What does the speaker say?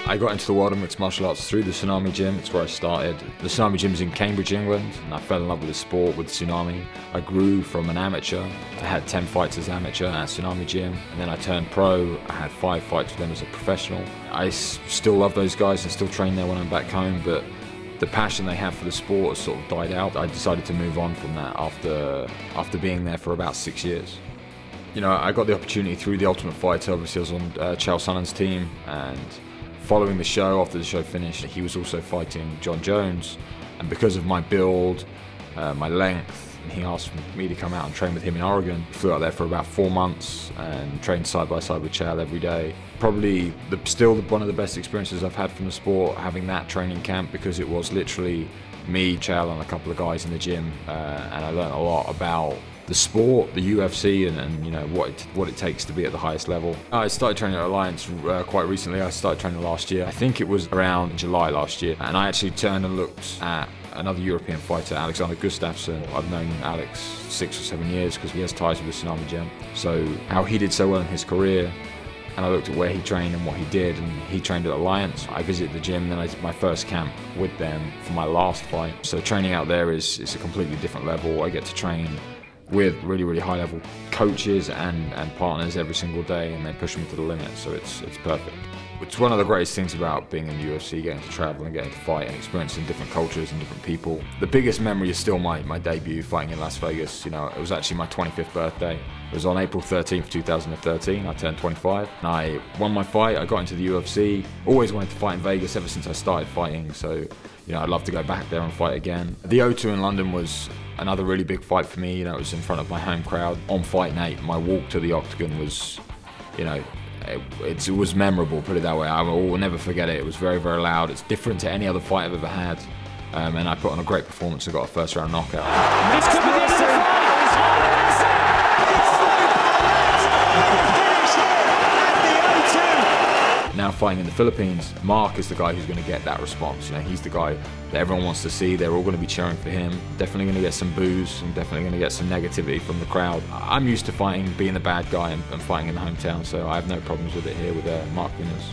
I got into the world of mixed martial arts through the Tsunami Gym. It's where I started. The Tsunami Gym is in Cambridge, England, and I fell in love with the sport, with Tsunami. I grew from an amateur. I had 10 fights as amateur at Tsunami Gym, and then I turned pro. I had 5 fights with them as a professional. I still love those guys and still train there when I'm back home, but the passion they have for the sport has sort of died out. I decided to move on from that after being there for about 6 years. You know, I got the opportunity through The Ultimate Fighter. Obviously, I was on Chael Sonnen's team, and following the show, after the show finished, he was also fighting John Jones, and because of my build, my length, he asked me to come out and train with him in Oregon. Flew out there for about 4 months and trained side by side with Chael every day. Probably still one of the best experiences I've had from the sport, having that training camp, because it was literally me, Chael, and a couple of guys in the gym, and I learned a lot about the sport, the UFC, and you know what it takes to be at the highest level. I started training at Alliance quite recently. I started training last year. I think it was around July last year, and I actually turned and looked at another European fighter, Alexander Gustafsson. I've known Alex 6 or 7 years because he has ties with the Tsunami Gym. So how he did so well in his career, and I looked at where he trained and what he did, and he trained at Alliance. I visited the gym, and then I did my first camp with them for my last fight. So training out there is a completely different level. I get to train with really high level coaches and partners every single day, and they push me to the limit, so it's perfect. It's one of the greatest things about being in the UFC, getting to travel and getting to fight and experiencing different cultures and different people. The biggest memory is still my debut fighting in Las Vegas. You know, it was actually my 25th birthday. It was on April 13th, 2013. I turned 25 and I won my fight. I got into the UFC. Always wanted to fight in Vegas ever since I started fighting, so you know, I'd love to go back there and fight again. The O2 in London was another really big fight for me. You know, it was in front of my home crowd. On fight night, my walk to the octagon was, you know, it was memorable, put it that way. I will never forget it. It was very loud. It's different to any other fight I've ever had. And I put on a great performance and got a first round knockout. This could be the end of the fight. Now fighting in the Philippines, Mark is the guy who's going to get that response. You know, he's the guy that everyone wants to see. They're all going to be cheering for him. Definitely going to get some boos and definitely going to get some negativity from the crowd. I'm used to fighting, being the bad guy and fighting in the hometown, so I have no problems with it here with Mark Munoz.